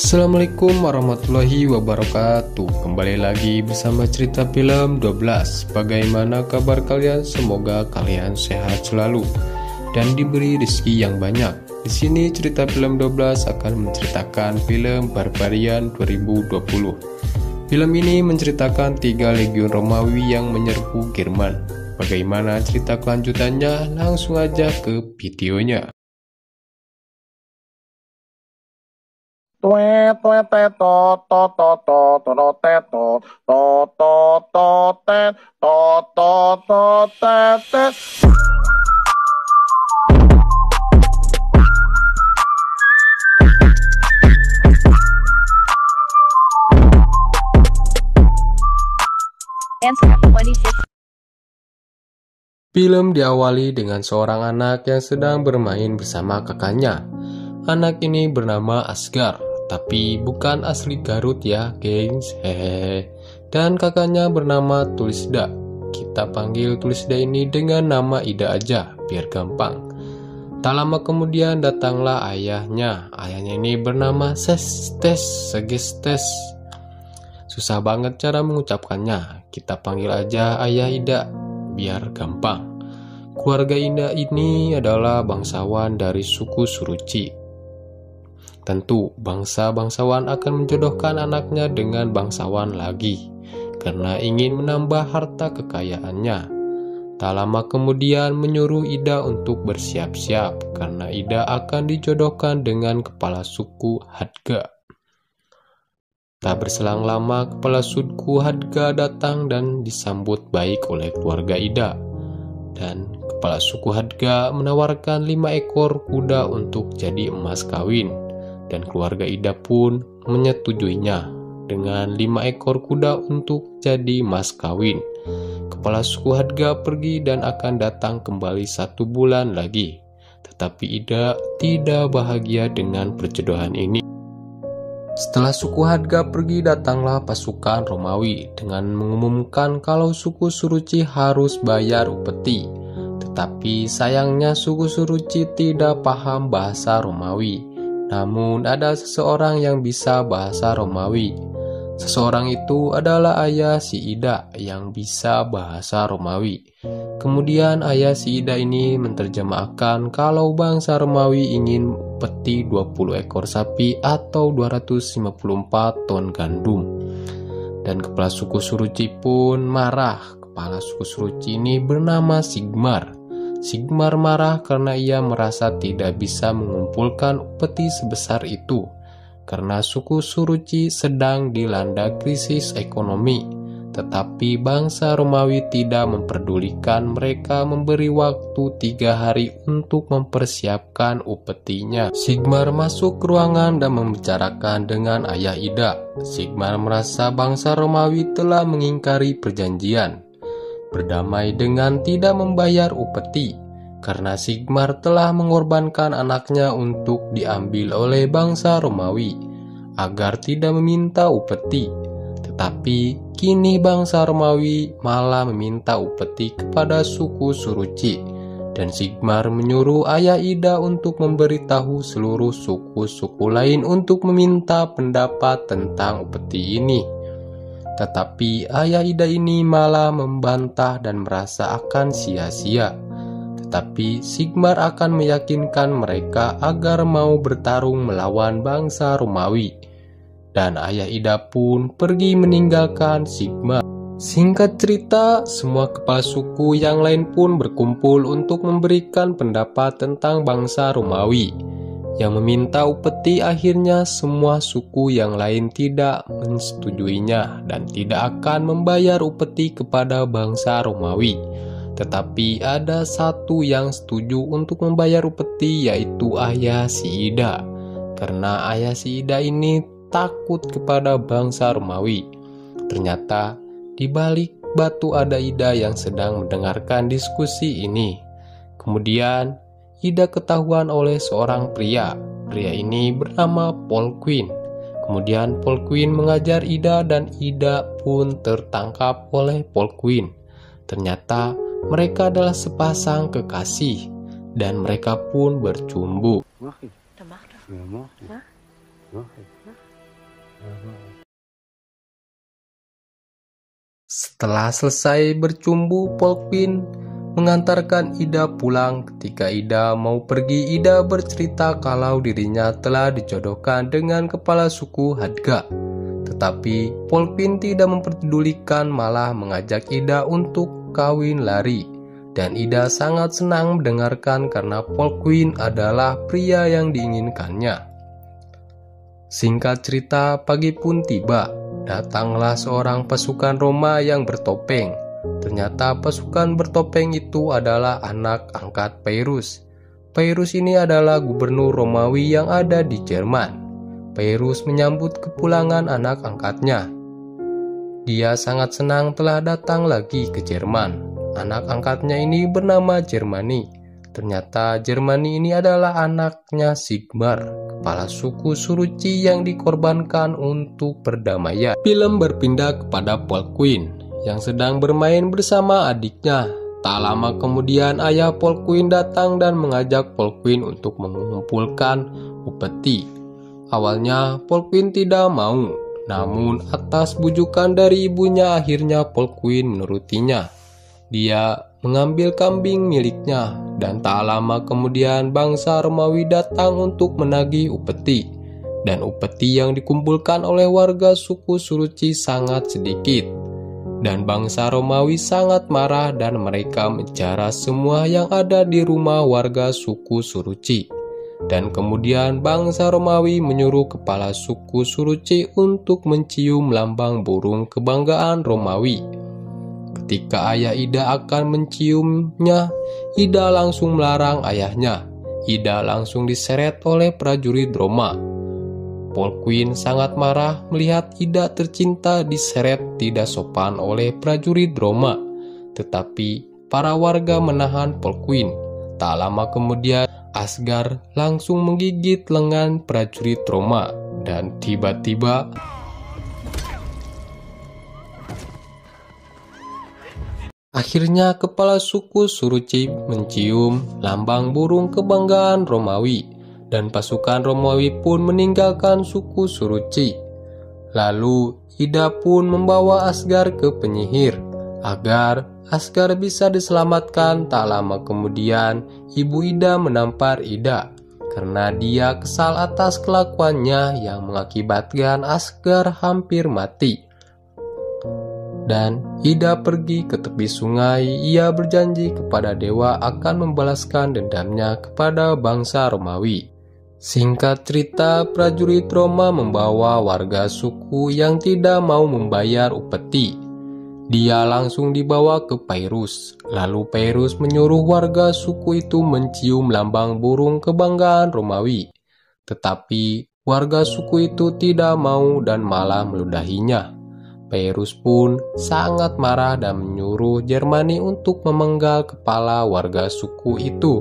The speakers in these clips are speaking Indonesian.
Assalamualaikum warahmatullahi wabarakatuh. Kembali lagi bersama cerita film 12. Bagaimana kabar kalian? Semoga kalian sehat selalu dan diberi rezeki yang banyak. Di sini cerita film 12 akan menceritakan film Barbarian 2020. Film ini menceritakan 3 legiun Romawi yang menyerbu Jerman. Bagaimana cerita kelanjutannya? Langsung aja ke videonya. Film diawali dengan seorang anak yang sedang bermain bersama kakaknya. Anak ini bernama Asgar, tapi bukan asli Garut ya, gengs. Hehehe. Dan kakaknya bernama Tulisda. Kita panggil Tulisda ini dengan nama Ida aja, biar gampang. Tak lama kemudian datanglah ayahnya. Ayahnya ini bernama Segestes. Susah banget cara mengucapkannya. Kita panggil aja ayah Ida, biar gampang. Keluarga Ida ini adalah bangsawan dari suku Suruci. Tentu bangsawan akan menjodohkan anaknya dengan bangsawan lagi karena ingin menambah harta kekayaannya. Tak lama kemudian menyuruh Ida untuk bersiap-siap karena Ida akan dijodohkan dengan kepala suku Hadga. Tak berselang lama kepala suku Hadga datang dan disambut baik oleh keluarga Ida. Dan kepala suku Hadga menawarkan 5 ekor kuda untuk jadi emas kawin. Dan keluarga Ida pun menyetujuinya dengan 5 ekor kuda untuk jadi mas kawin. Kepala suku Hadga pergi dan akan datang kembali 1 bulan lagi. Tetapi Ida tidak bahagia dengan perjodohan ini. Setelah suku Hadga pergi, datanglah pasukan Romawi dengan mengumumkan kalau suku Suruci harus bayar upeti. Tetapi sayangnya suku Suruci tidak paham bahasa Romawi. Namun ada seseorang yang bisa bahasa Romawi. Seseorang itu adalah ayah si Ida yang bisa bahasa Romawi. Kemudian ayah si Ida ini menerjemahkan kalau bangsa Romawi ingin peti 20 ekor sapi atau 254 ton gandum. Dan kepala suku Suruci pun marah. Kepala suku Suruci ini bernama Sigmar. Sigmar marah karena ia merasa tidak bisa mengumpulkan upeti sebesar itu karena suku Suruci sedang dilanda krisis ekonomi. Tetapi bangsa Romawi tidak memperdulikan, mereka memberi waktu 3 hari untuk mempersiapkan upetinya. Sigmar masuk ke ruangan dan membicarakan dengan ayah Ida. Sigmar merasa bangsa Romawi telah mengingkari perjanjian berdamai dengan tidak membayar upeti, karena Sigmar telah mengorbankan anaknya untuk diambil oleh bangsa Romawi agar tidak meminta upeti. Tetapi kini bangsa Romawi malah meminta upeti kepada suku Suruci, dan Sigmar menyuruh ayah Ida untuk memberitahu seluruh suku-suku lain untuk meminta pendapat tentang upeti ini. Tetapi ayah Ida ini malah membantah dan merasa akan sia-sia. Tetapi Sigmar akan meyakinkan mereka agar mau bertarung melawan bangsa Romawi. Dan ayah Ida pun pergi meninggalkan Sigmar. Singkat cerita, semua kepala suku yang lain pun berkumpul untuk memberikan pendapat tentang bangsa Romawi yang meminta upeti. Akhirnya semua suku yang lain tidak mensetujuinya dan tidak akan membayar upeti kepada bangsa Romawi. Tetapi ada satu yang setuju untuk membayar upeti, yaitu ayah si Ida. Karena ayah si Ida ini takut kepada bangsa Romawi. Ternyata di balik batu ada Ida yang sedang mendengarkan diskusi ini. Kemudian Ida ketahuan oleh seorang pria. Pria ini bernama Polquin. Kemudian Polquin mengajar Ida dan Ida pun tertangkap oleh Polquin. Ternyata mereka adalah sepasang kekasih dan mereka pun bercumbu. Setelah selesai bercumbu, Polquin mengantarkan Ida pulang. Ketika Ida mau pergi, Ida bercerita kalau dirinya telah dijodohkan dengan kepala suku Hadga. Tetapi Polquin tidak memperdulikan, malah mengajak Ida untuk kawin lari. Dan Ida sangat senang mendengarkan karena Polquin adalah pria yang diinginkannya. Singkat cerita, pagi pun tiba. Datanglah seorang pasukan Roma yang bertopeng. Ternyata pasukan bertopeng itu adalah anak angkat Pyrrhus. Pyrrhus ini adalah gubernur Romawi yang ada di Jerman. Pyrrhus menyambut kepulangan anak angkatnya. Dia sangat senang telah datang lagi ke Jerman. Anak angkatnya ini bernama Germani. Ternyata Germani ini adalah anaknya Sigmar, kepala suku Suruci yang dikorbankan untuk perdamaian. Film berpindah kepada Polquin yang sedang bermain bersama adiknya. Tak lama kemudian ayah Polquin datang dan mengajak Polquin untuk mengumpulkan upeti. Awalnya Polquin tidak mau, namun atas bujukan dari ibunya akhirnya Polquin menurutinya. Dia mengambil kambing miliknya, dan tak lama kemudian bangsa Romawi datang untuk menagih upeti. Dan upeti yang dikumpulkan oleh warga suku Suruci sangat sedikit. Dan bangsa Romawi sangat marah dan mereka menjara semua yang ada di rumah warga suku Suruci. Dan kemudian bangsa Romawi menyuruh kepala suku Suruci untuk mencium lambang burung kebanggaan Romawi. Ketika ayah Ida akan menciumnya, Ida langsung melarang ayahnya. Ida langsung diseret oleh prajurit Roma. Polquin sangat marah melihat Ida tercinta diseret tidak sopan oleh prajurit Roma. Tetapi para warga menahan Polquin. Tak lama kemudian Asgar langsung menggigit lengan prajurit Roma. Dan tiba-tiba akhirnya kepala suku Suruci mencium lambang burung kebanggaan Romawi, dan pasukan Romawi pun meninggalkan suku Suruci. Lalu Ida pun membawa Asgar ke penyihir agar Asgar bisa diselamatkan. Tak lama kemudian ibu Ida menampar Ida karena dia kesal atas kelakuannya yang mengakibatkan Asgar hampir mati. Dan Ida pergi ke tepi sungai. Ia berjanji kepada dewa akan membalaskan dendamnya kepada bangsa Romawi. Singkat cerita, prajurit Roma membawa warga suku yang tidak mau membayar upeti. Dia langsung dibawa ke Pyrrhus. Lalu Pyrrhus menyuruh warga suku itu mencium lambang burung kebanggaan Romawi. Tetapi warga suku itu tidak mau dan malah meludahinya. Pyrrhus pun sangat marah dan menyuruh Germani untuk memenggal kepala warga suku itu.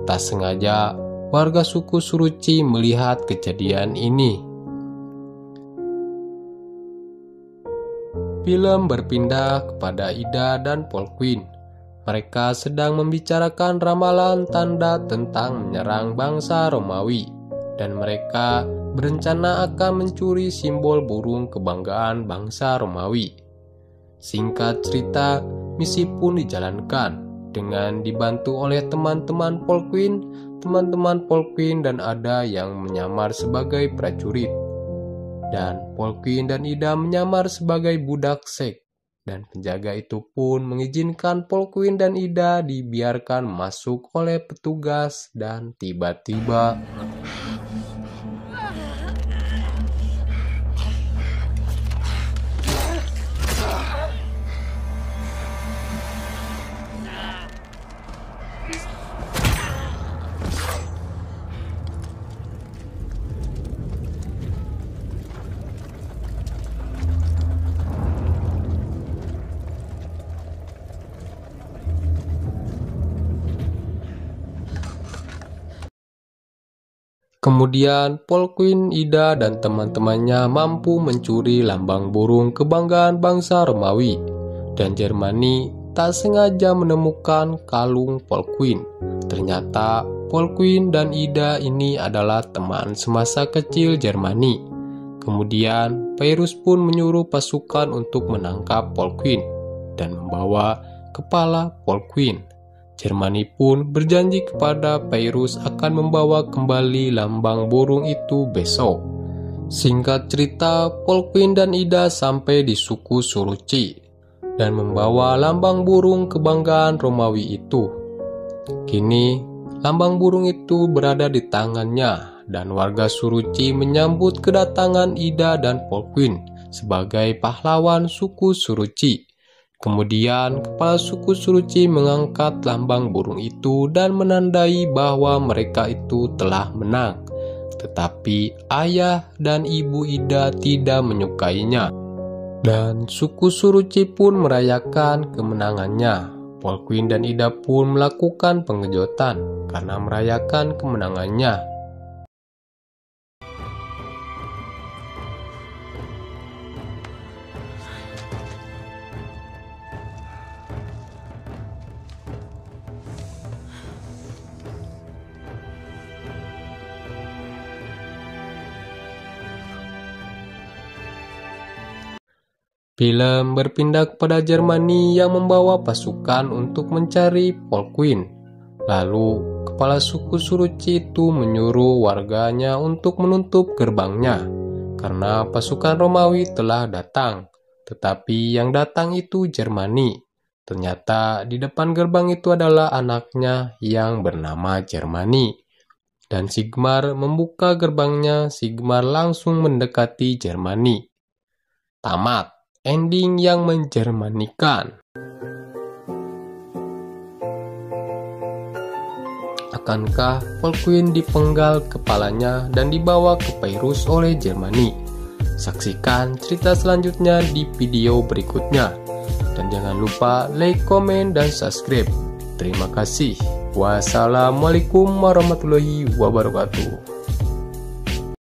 Tak sengaja, warga suku Suruci melihat kejadian ini. Film berpindah kepada Ida dan Polquin. Mereka sedang membicarakan ramalan tanda tentang menyerang bangsa Romawi. Dan mereka berencana akan mencuri simbol burung kebanggaan bangsa Romawi. Singkat cerita, misi pun dijalankan dengan dibantu oleh teman-teman Polquin. Teman-teman Polquin dan ada yang menyamar sebagai prajurit, dan Polquin dan Ida menyamar sebagai budak seks. Dan penjaga itu pun mengizinkan Polquin dan Ida dibiarkan masuk oleh petugas. Dan tiba-tiba kemudian Polquin, Ida, dan teman-temannya mampu mencuri lambang burung kebanggaan bangsa Romawi. Dan Germani tak sengaja menemukan kalung Polquin. Ternyata Polquin dan Ida ini adalah teman semasa kecil Germani. Kemudian Pyrrhus pun menyuruh pasukan untuk menangkap Polqueen dan membawa kepala Polqueen. Jermani pun berjanji kepada Pyrrhus akan membawa kembali lambang burung itu besok. Singkat cerita, Polqueen dan Ida sampai di suku Suruci dan membawa lambang burung kebanggaan Romawi itu. Kini, lambang burung itu berada di tangannya dan warga Suruci menyambut kedatangan Ida dan Polqueen sebagai pahlawan suku Suruci. Kemudian, kepala suku Suruci mengangkat lambang burung itu dan menandai bahwa mereka itu telah menang. Tetapi ayah dan ibu Ida tidak menyukainya. Dan suku Suruci pun merayakan kemenangannya. Polqueen dan Ida pun melakukan pengejutan karena merayakan kemenangannya. Film berpindah kepada Jermani yang membawa pasukan untuk mencari Polqueen. Lalu, kepala suku Suruci itu menyuruh warganya untuk menutup gerbangnya, karena pasukan Romawi telah datang. Tetapi yang datang itu Jermani. Ternyata di depan gerbang itu adalah anaknya yang bernama Jermani. Dan Sigmar membuka gerbangnya, Sigmar langsung mendekati Jermani. Tamat. Ending yang menjermanikan. Akankah Polqueen dipenggal kepalanya dan dibawa ke Pyrrhus oleh Jermani? Saksikan cerita selanjutnya di video berikutnya. Dan jangan lupa like, komen, dan subscribe. Terima kasih. Wassalamualaikum warahmatullahi wabarakatuh.